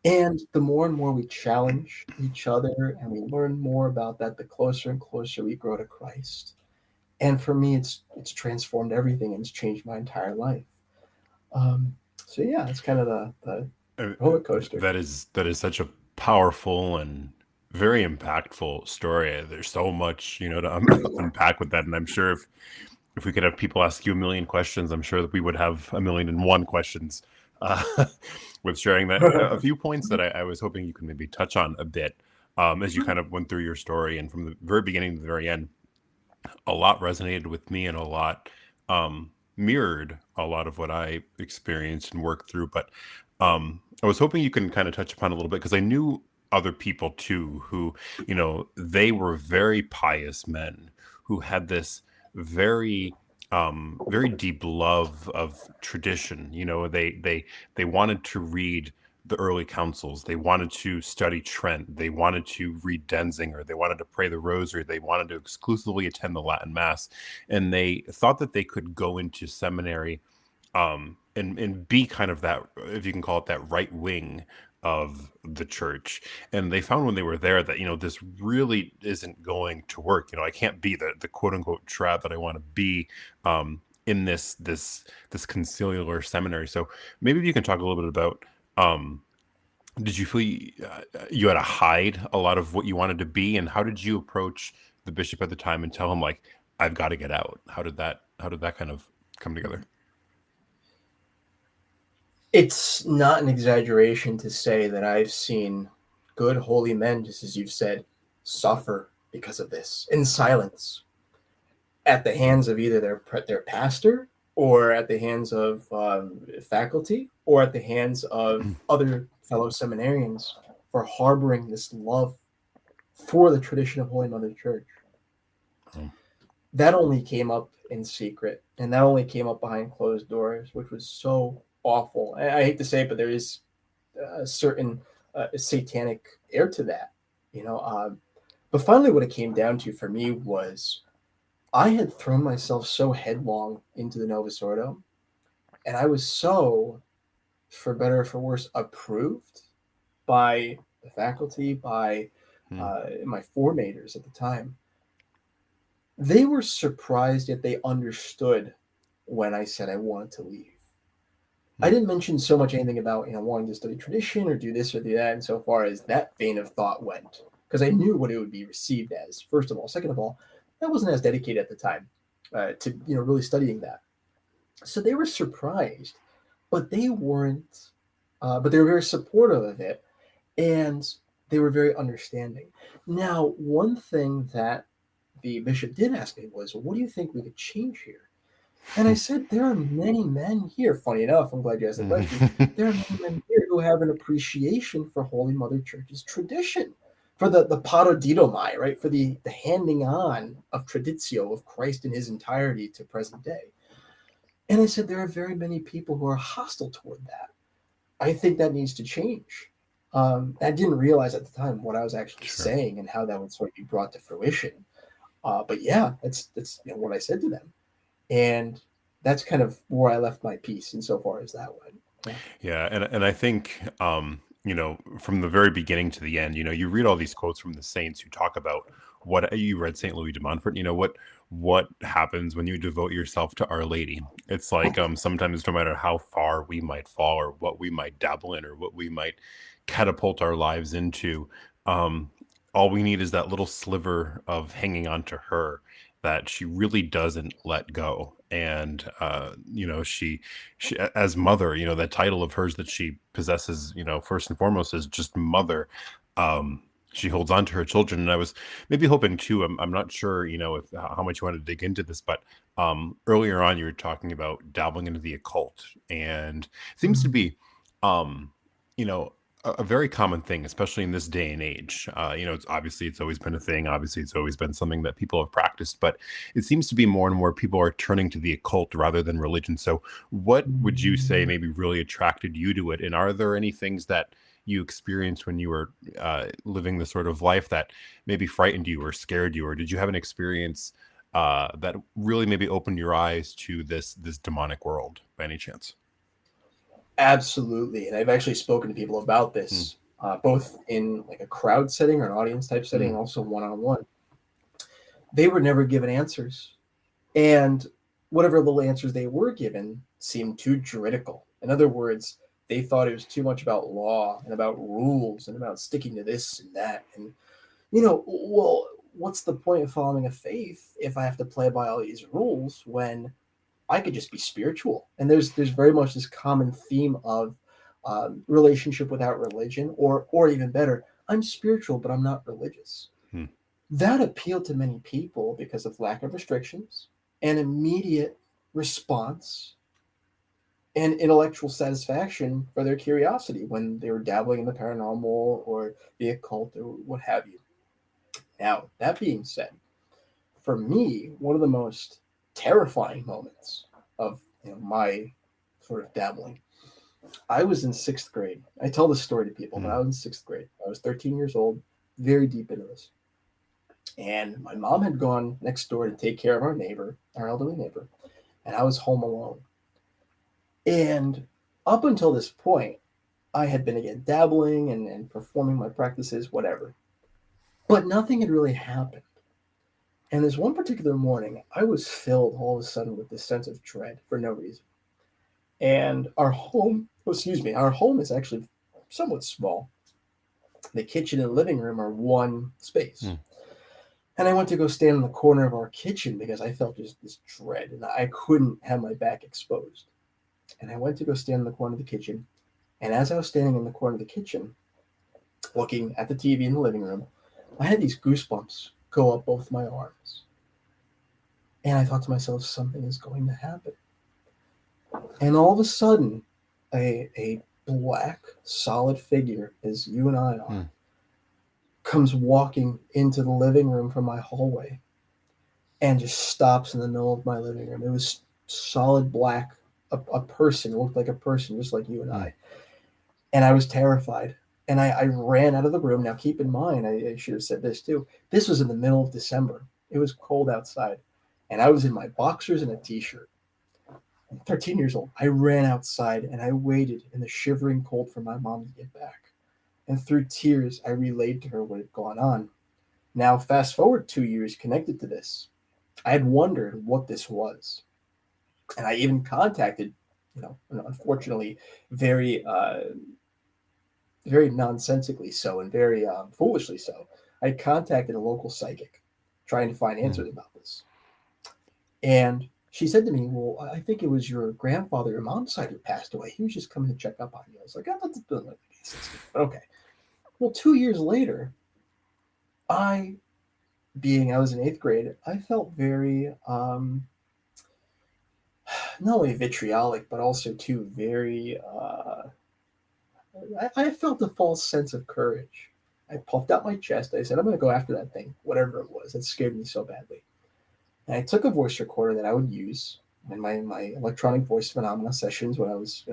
E: And the more and more we challenge each other and we learn more about that, the closer and closer we grow to Christ. And for me, it's transformed everything and it's changed my entire life. So yeah, it's kind of the roller coaster.
D: That is such a powerful and very impactful story. There's so much, to unpack with that. And I'm sure if we could have people ask you a million questions, I'm sure that we would have 1,000,001 questions with sharing that. A few points that I was hoping you could maybe touch on a bit as you kind of went through your story, and from the very beginning to the very end, a lot resonated with me and a lot mirrored a lot of what I experienced and worked through. But I was hoping you can kind of touch upon a little bit, because I knew other people too who, they were very pious men who had this very very deep love of tradition. They wanted to read the early councils. They wanted to study Trent. They wanted to read Denzinger. They wanted to pray the rosary. They wanted to exclusively attend the Latin Mass. And they thought that they could go into seminary and be kind of that, if you can call it that, right wing of the church. And they found when they were there that, this really isn't going to work. I can't be the quote unquote trad that I want to be in this conciliar seminary. So maybe you can talk a little bit about, did you feel you had to hide a lot of what you wanted to be, and how did you approach the bishop at the time and tell him, like, I've got to get out? How did that kind of come together?
E: It's not an exaggeration to say that I've seen good holy men, just as you've said, suffer because of this in silence at the hands of either their pastor, or at the hands of faculty, or at the hands of other fellow seminarians, for harboring this love for the tradition of Holy Mother Church. That only came up in secret, and that only came up behind closed doors, which was so awful. I hate to say it, but there is a certain satanic air to that, but finally what it came down to for me was I had thrown myself so headlong into the Novus Ordo, and I was so, for better or for worse, approved by the faculty, by my formators at the time. They were surprised, yet they understood when I said I wanted to leave. I didn't mention so much anything about wanting to study tradition or do this or do that, and so far as that vein of thought went, because I knew what it would be received as, first of all. Second of all, I wasn't as dedicated at the time to really studying that. So they were surprised, but they weren't. But they were very supportive of it, and they were very understanding. Now, one thing that the bishop did ask me was, "What do you think we could change here?" And I said, there are many men here. Funny enough, I'm glad you asked the question. There are many men here who have an appreciation for Holy Mother Church's tradition, for the paradidomai, right? For the handing on of traditio of Christ in his entirety to present day. And I said, there are very many people who are hostile toward that. I think that needs to change. I didn't realize at the time what I was actually saying and how that would sort of be brought to fruition. But yeah, that's what I said to them. And that's kind of where I left my piece insofar as that went.
D: Yeah, and I think from the very beginning to the end, you read all these quotes from the saints who talk about what you read Saint Louis de Montfort. What happens when you devote yourself to Our Lady. It's like sometimes no matter how far we might fall or what we might dabble in or what we might catapult our lives into, all we need is that little sliver of hanging on to her, that she really doesn't let go. And she as mother, that title of hers that she possesses, first and foremost, is just mother. She holds on to her children. And I was maybe hoping too, I'm not sure if how much you want to dig into this, but earlier on you were talking about dabbling into the occult, and it seems to be a very common thing, especially in this day and age. It's always been a thing. Obviously, it's always been something that people have practiced, but it seems to be more and more people are turning to the occult rather than religion. So what would you say maybe really attracted you to it? And are there any things that you experienced when you were living the sort of life that maybe frightened you or scared you? Or did you have an experience that really maybe opened your eyes to this demonic world by any chance?
E: Absolutely. And I've actually spoken to people about this, both in like a crowd setting or an audience type setting, and also one-on-one. They were never given answers. And whatever little answers they were given seemed too juridical. In other words, they thought it was too much about law and about rules and about sticking to this and that. And, well, what's the point of following a faith if I have to play by all these rules when I could just be spiritual? And there's very much this common theme of relationship without religion, or even better, I'm spiritual, but I'm not religious. That appealed to many people because of lack of restrictions and immediate response and intellectual satisfaction for their curiosity when they were dabbling in the paranormal or the occult or what have you. Now, that being said, for me, one of the most terrifying moments of my sort of dabbling I was in sixth grade. I tell this story to people, but I was in sixth grade. I was 13 years old, very deep into this. And my mom had gone next door to take care of our neighbor, our elderly neighbor, and I was home alone. And up until this point, I had been again dabbling and performing my practices, whatever. But nothing had really happened. And this one particular morning, I was filled all of a sudden with this sense of dread for no reason. And our home is actually somewhat small. The kitchen and living room are one space. And I went to go stand in the corner of our kitchen because I felt just this dread and I couldn't have my back exposed. And I went to go stand in the corner of the kitchen. And as I was standing in the corner of the kitchen, looking at the TV in the living room, I had these goosebumps go up both my arms. And I thought to myself, something is going to happen. And all of a sudden, a black, solid figure, as you and I are, comes walking into the living room from my hallway and just stops in the middle of my living room. It was solid black, a person, it looked like a person, just like you and I. And I was terrified. And I ran out of the room. Now, keep in mind, I should have said this too. This was in the middle of December. It was cold outside. And I was in my boxers and a t-shirt. I'm 13 years old. I ran outside and I waited in the shivering cold for my mom to get back. And through tears, I relayed to her what had gone on. Now, fast forward 2 years connected to this. I had wondered what this was. And I even contacted, unfortunately, very nonsensically so and very foolishly so. I contacted a local psychic trying to find answers about this. And she said to me, well, I think it was your grandfather, your mom's side who passed away. He was just coming to check up on you. I was like, oh, that's like but okay. Well, 2 years later, I was in eighth grade, I felt very, not only vitriolic, but also too very, I felt a false sense of courage. I puffed out my chest. I said, I'm going to go after that thing, whatever it was. It scared me so badly. And I took a voice recorder that I would use in my electronic voice phenomena sessions when I was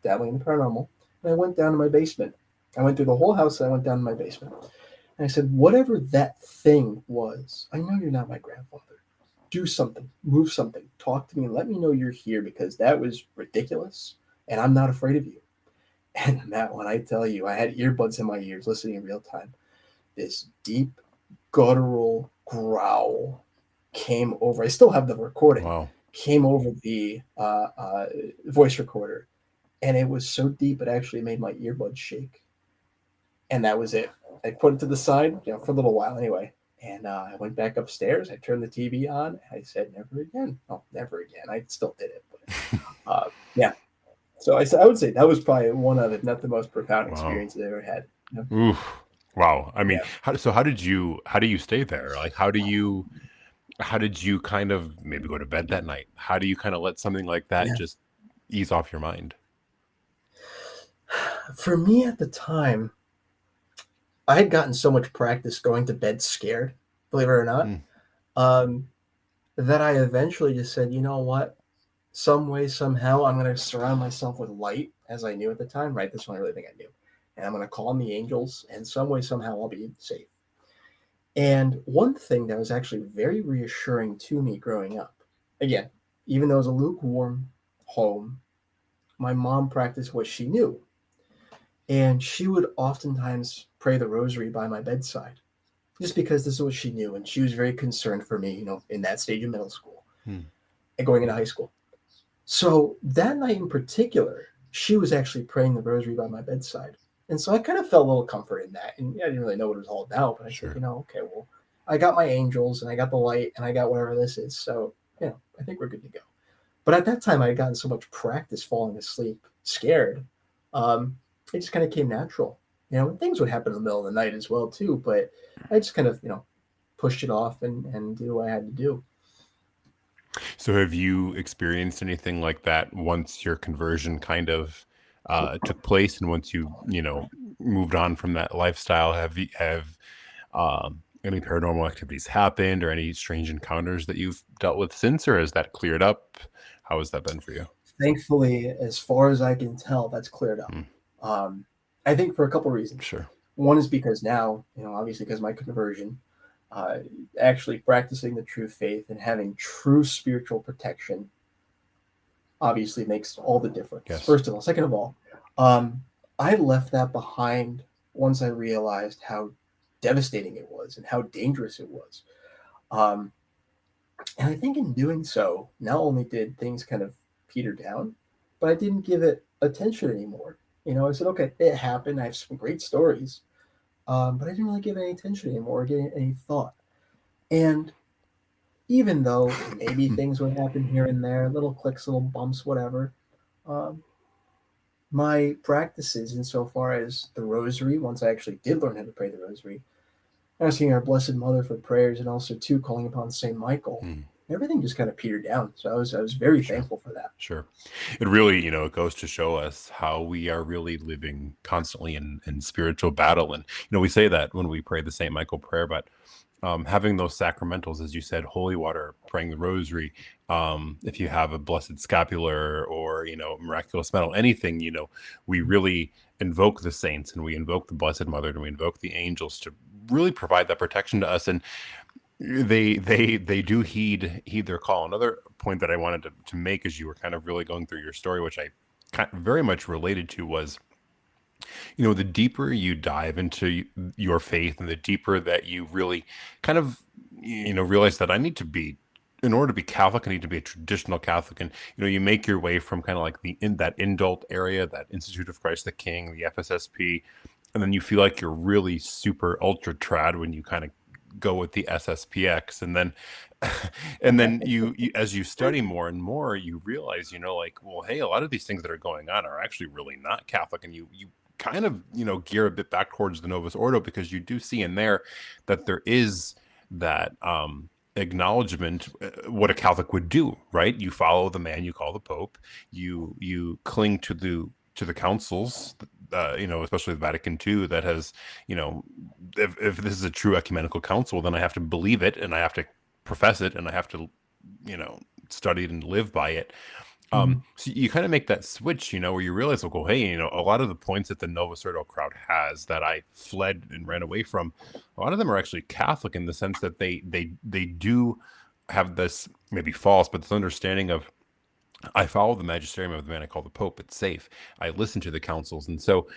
E: dabbling in the paranormal. And I went down to my basement. I went through the whole house. And I went down to my basement. And I said, whatever that thing was, I know you're not my grandfather. Do something, move something, talk to me, and let me know you're here because that was ridiculous. And I'm not afraid of you. And Matt, when I tell you, I had earbuds in my ears listening in real time. This deep, guttural growl came over. I still have the recording.
D: Wow.
E: Came over the voice recorder. And it was so deep, it actually made my earbuds shake. And that was it. I put it to the side, for a little while anyway. And I went back upstairs. I turned the TV on. And I said, never again. Oh, never again. I still did it. But, yeah. So I would say that was probably one of, if not the most profound experiences I ever had.
D: Oof. Wow. I mean, how do you stay there? Like, how did you kind of maybe go to bed that night? How do you kind of let something like that just ease off your mind?
E: For me at the time, I had gotten so much practice going to bed scared, believe it or not, that I eventually just said, you know what? Some way, somehow, I'm going to surround myself with light, as I knew at the time, right? That's the only thing I knew. And I'm going to call on the angels, and some way, somehow, I'll be safe. And one thing that was actually very reassuring to me growing up, again, even though it was a lukewarm home, my mom practiced what she knew. And she would oftentimes pray the rosary by my bedside, just because this is what she knew. And she was very concerned for me, in that stage of middle school and going into high school. So that night in particular, she was actually praying the rosary by my bedside. And so I kind of felt a little comfort in that. And I didn't really know what it was all about, but I said, okay, well, I got my angels and I got the light and I got whatever this is. So, I think we're good to go. But at that time, I had gotten so much practice falling asleep scared. It just kind of came natural. Things would happen in the middle of the night as well, too. But I just kind of, pushed it off and did what I had to do.
D: So have you experienced anything like that once your conversion kind of took place and once you moved on from that lifestyle? Have any paranormal activities happened or any strange encounters that you've dealt with since, or has that cleared up? How has that been for you?
E: thankfully, as far as I can tell, that's cleared up. I think for a couple reasons.
D: Sure.
E: One is because now, obviously because of my conversion, actually practicing the true faith and having true spiritual protection obviously makes all the difference.
D: Yes.
E: First of all. Second of all, I left that behind once I realized how devastating it was and how dangerous it was. And I think in doing so, not only did things kind of peter down, but I didn't give it attention anymore. I said, okay, it happened. I have some great stories, but I didn't really give it any attention anymore or give it any thought. And even though maybe things would happen here and there, little clicks, little bumps, whatever, my practices insofar as the rosary, once I actually did learn how to pray the rosary, asking our Blessed Mother for prayers, and also too calling upon Saint Michael, everything just kind of petered down. So I was very thankful for that.
D: Sure. It really, it goes to show us how we are really living constantly in spiritual battle. And, we say that when we pray the Saint Michael prayer, but having those sacramentals, as you said, holy water, praying the rosary, if you have a blessed scapular or, miraculous medal, anything, we really invoke the saints and we invoke the Blessed Mother and we invoke the angels to really provide that protection to us. And they do heed their call. Another point that I wanted to make as you were kind of really going through your story, which I very much related to, was the deeper you dive into your faith and the deeper that you really kind of realize that I need to be, in order to be Catholic, I need to be a traditional Catholic. And you make your way from kind of like that indult area, that Institute of Christ the King, the FSSP, and then you feel like you're really super ultra trad when you kind of go with the SSPX, and then you as you study more and more, you realize, well, hey, a lot of these things that are going on are actually really not Catholic, and you kind of gear a bit back towards the Novus Ordo, because you do see in there that there is that acknowledgement what a Catholic would do, right? You follow the man you call the Pope, you cling to the councils, especially the Vatican II, that has, if this is a true ecumenical council, then I have to believe it and I have to profess it and I have to, study it and live by it. So you kind of make that switch, where you realize, like, well, hey, a lot of the points that the Novus Ordo crowd has that I fled and ran away from, a lot of them are actually Catholic, in the sense that they do have this, maybe false, but this understanding of, I follow the magisterium of the man I call the Pope. It's safe. I listen to the councils. And so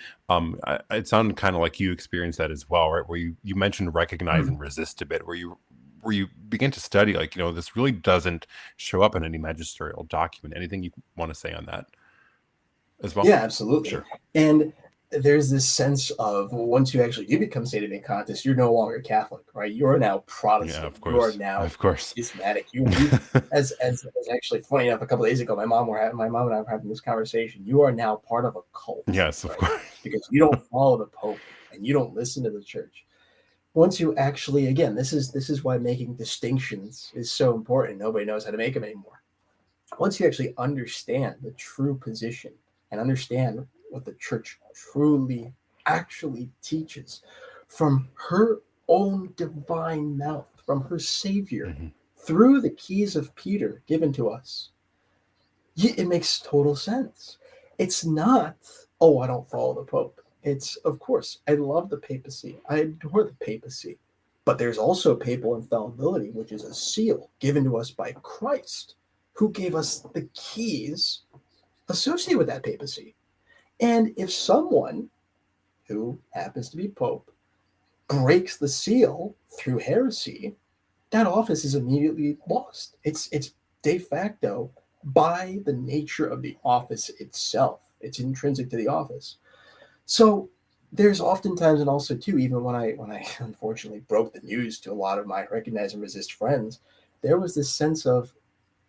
D: it sounded kind of like you experienced that as well, right? Where you mentioned recognize and resist a bit, where you begin to study, like, this really doesn't show up in any magisterial document. Anything you want to say on that as well?
E: Yeah, absolutely.
D: Sure.
E: And there's this sense of, once you actually do become Sedevacantists, you're no longer Catholic, right? You are now Protestant.
D: Yeah, of course.
E: You are now schismatic. You as actually funny enough, a couple of days ago, my mom and I were having this conversation. You are now part of a cult.
D: Yes, of course.
E: Because you don't follow the Pope and you don't listen to the Church. Once you actually, again, this is why making distinctions is so important. Nobody knows how to make them anymore. Once you actually understand the true position and understand what the Church truly actually teaches from her own divine mouth, from her Savior, through the keys of Peter given to us, it makes total sense. It's not, oh, I don't follow the Pope. It's, of course, I love the papacy. I adore the papacy. But there's also papal infallibility, which is a seal given to us by Christ, who gave us the keys associated with that papacy. And if someone who happens to be Pope breaks the seal through heresy, that office is immediately lost. It's de facto, by the nature of the office itself. It's intrinsic to the office. So there's oftentimes, and also too, even when I unfortunately broke the news to a lot of my recognize and resist friends, there was this sense of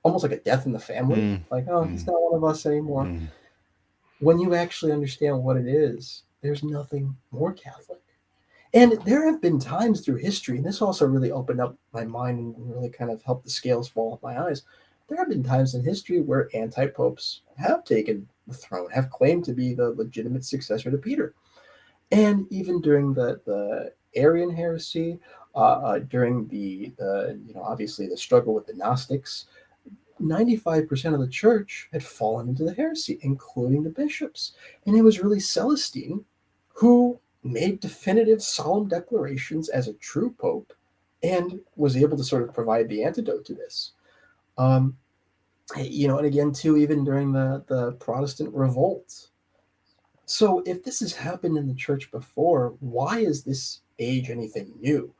E: almost like a death in the family. Like, oh, he's not one of us anymore. When you actually understand what it is, there's nothing more Catholic. And there have been times through history, and this also really opened up my mind and really kind of helped the scales fall off my eyes. There have been times in history where anti-popes have taken the throne, have claimed to be the legitimate successor to Peter. And even during the Arian heresy, during the obviously the struggle with the Gnostics, 95% of the church had fallen into the heresy, including the bishops. And it was really Celestine who made definitive solemn declarations as a true pope and was able to sort of provide the antidote to this. And again, too, even during the Protestant revolt. So if this has happened in the church before, why is this age anything new?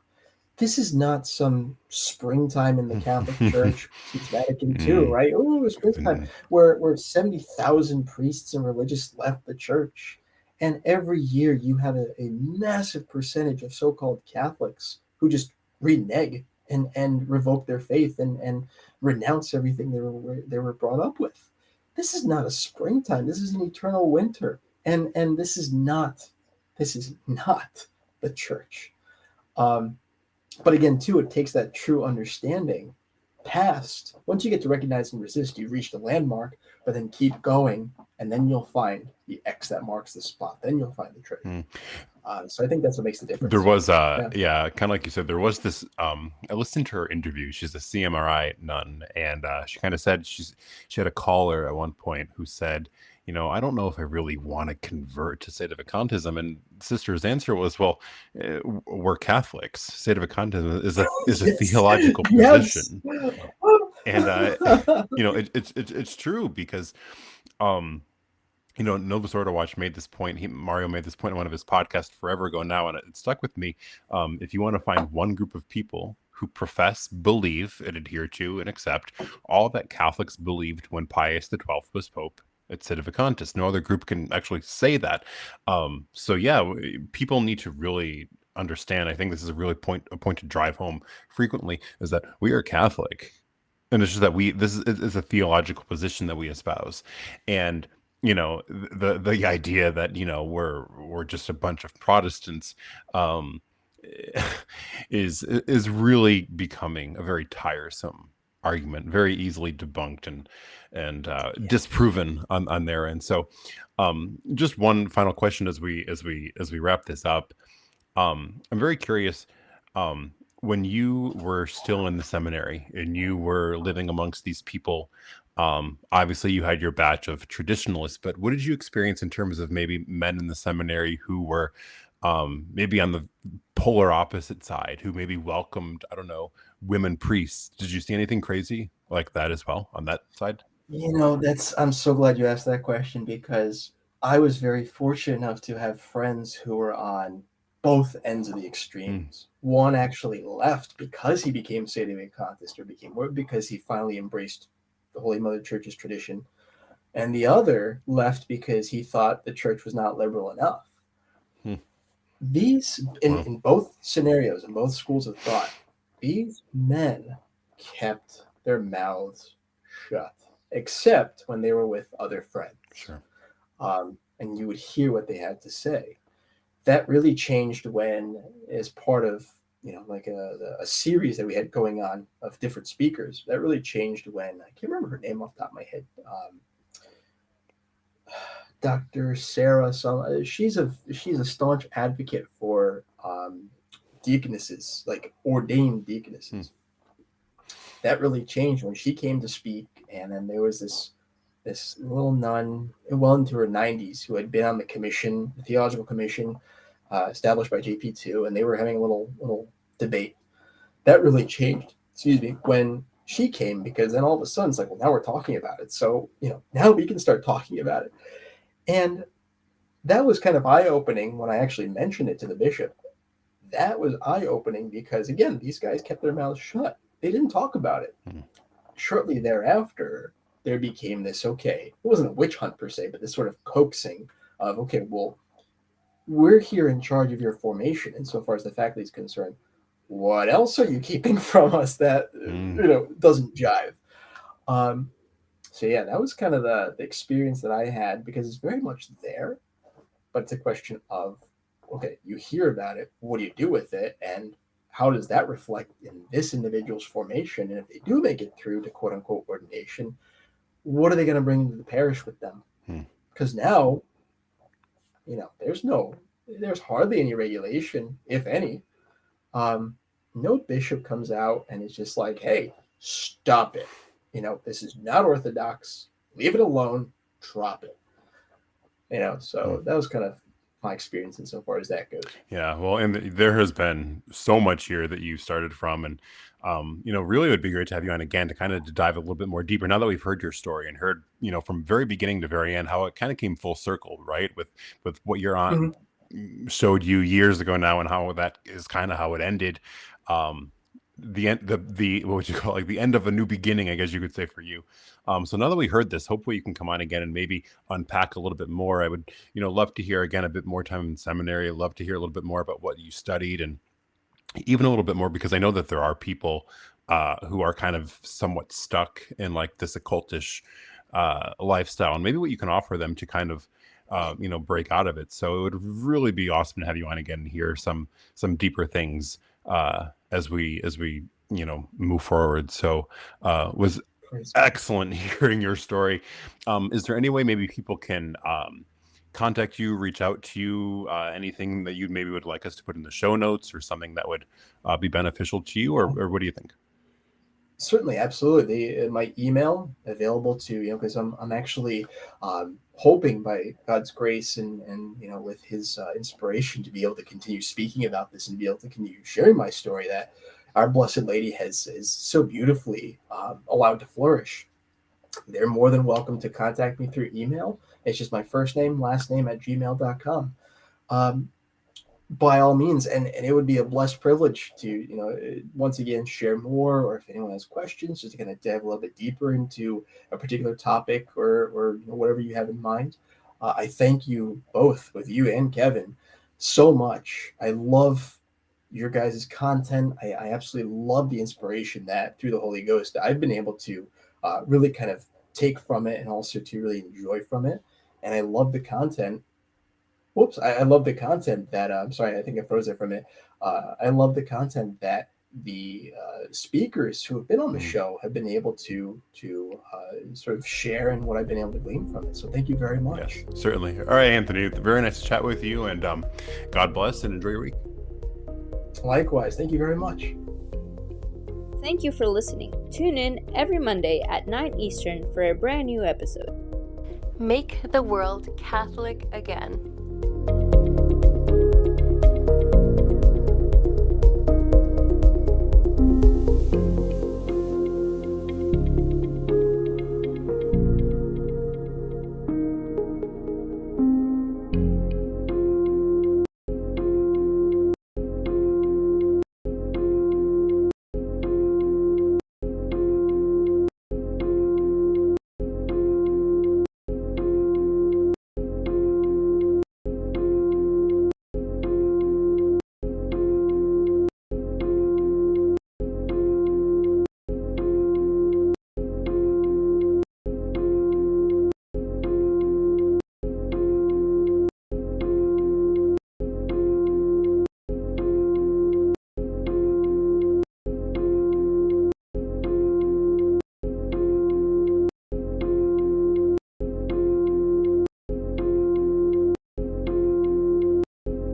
E: This is not some springtime in the Catholic Church since Vatican II, right? Oh, springtime, where 70,000 priests and religious left the church. And every year you have a massive percentage of so-called Catholics who just renege and revoke their faith and renounce everything they were brought up with. This is not a springtime. This is an eternal winter. And this is not the church. But again, too, it takes that true understanding past. Once you get to recognize and resist, you reach the landmark, but then keep going, and then you'll find the X that marks the spot. Then you'll find the treasure. So I think that's what makes the difference.
D: There was, kind of like you said, there was this, I listened to her interview. She's a CMRI nun, and she kind of said she had a caller at one point who said, I don't know if I really want to convert to Sedevacantism. And Sister's answer was, well, we're Catholics. Sedevacantism is a theological position. And, it's true because, Novus Ordo Watch made this point. Mario made this point in one of his podcasts forever ago now, and it stuck with me. If you want to find one group of people who profess, believe, and adhere to, and accept all that Catholics believed when Pius XII was Pope, it's Sedevacantists. No other group can actually say that. People need to really understand. I think this is a point to drive home frequently, is that we are Catholic, and it's just that this is a theological position that we espouse, and the idea that we're just a bunch of Protestants is really becoming a very tiresome argument, very easily debunked and disproven on there. And so just one final question as we wrap this up. I'm very curious, when you were still in the seminary and you were living amongst these people, obviously you had your batch of traditionalists, but what did you experience in terms of maybe men in the seminary who were maybe on the polar opposite side, who maybe welcomed, I don't know, women priests? Did you see anything crazy like that as well on that side?
E: I'm so glad you asked that question, because I was very fortunate enough to have friends who were on both ends of the extremes. One actually left because he became Sedevacantist, or because he finally embraced the Holy Mother Church's tradition. And the other left because he thought the church was not liberal enough. These, in both scenarios, in both schools of thought, these men kept their mouths shut, except when they were with other friends.
D: Sure.
E: And you would hear what they had to say. That really changed when, as part of a series that we had going on of different speakers, that really changed when, I can't remember her name off the top of my head, Dr. Sarah. She's a staunch advocate for deaconesses, like ordained deaconesses. That really changed when she came to speak, and then there was this little nun, well into her 90s, who had been on the commission, the theological commission established by JP2, and they were having a little debate. That really changed, when she came, because then all of a sudden it's like, well, now we're talking about it. So, now we can start talking about it. And that was kind of eye-opening when I actually mentioned it to the bishop. That was eye-opening because, again, these guys kept their mouths shut. They didn't talk about it. Shortly thereafter, there became this, it wasn't a witch hunt per se, but this sort of coaxing of, okay, well, we're here in charge of your formation insofar as the faculty is concerned. What else are you keeping from us that, doesn't jive? That was kind of the experience that I had, because it's very much there, but it's a question of, okay, you hear about it, what do you do with it, and how does that reflect in this individual's formation? And if they do make it through to quote unquote ordination, what are they going to bring into the parish with them? Because now, there's hardly any regulation, if any. No bishop comes out and is just like, hey, stop it. this is not orthodox. Leave it alone. Drop it. So that was kind of my experience insofar as that goes.
D: Yeah, well, and there has been so much here that you started from, and really, it would be great to have you on again to kind of dive a little bit more deeper. Now that we've heard your story and heard, from very beginning to very end, how it kind of came full circle, right? With what your aunt showed you years ago now, and how that is kind of how it ended. The end, the what would you call it? Like the end of a new beginning, I guess you could say, for you. So now that we heard this, hopefully you can come on again and maybe unpack a little bit more. I would, love to hear again a bit more time in seminary. I'd love to hear a little bit more about what you studied, and even a little bit more, because I know that there are people who are kind of somewhat stuck in like this occultish lifestyle, and maybe what you can offer them to kind of break out of it. So it would really be awesome to have you on again and hear some deeper things as we move forward. So was excellent hearing your story. Is there any way maybe people can contact you, reach out to you, anything that you maybe would like us to put in the show notes, or something that would be beneficial to you, or what do you think?
E: Certainly, absolutely. My email available to, because I'm actually hoping by God's grace and with his inspiration to be able to continue speaking about this and be able to continue sharing my story that our Blessed Lady has so beautifully allowed to flourish. They're more than welcome to contact me through email. It's just my first name, last name @gmail.com. By all means, and it would be a blessed privilege to, once again, share more, or if anyone has questions, just to kind of dive a little bit deeper into a particular topic or whatever you have in mind. I thank you both, with you and Kevin, so much. I love your guys' content. I absolutely love the inspiration that through the Holy Ghost I've been able to really kind of take from it, and also to really enjoy from it. And I love the content. I love the content that I'm sorry, I think I froze it from it. I love the content that the speakers who have been on the show have been able to sort of share, and what I've been able to glean from it. So thank you very much.
D: Yes, certainly. All right, Anthony, very nice to chat with you, and God bless, and enjoy your week.
E: Likewise, thank you very much.
B: Thank you for listening. Tune in every Monday at 9 Eastern for a brand new episode.
A: Make the world Catholic again.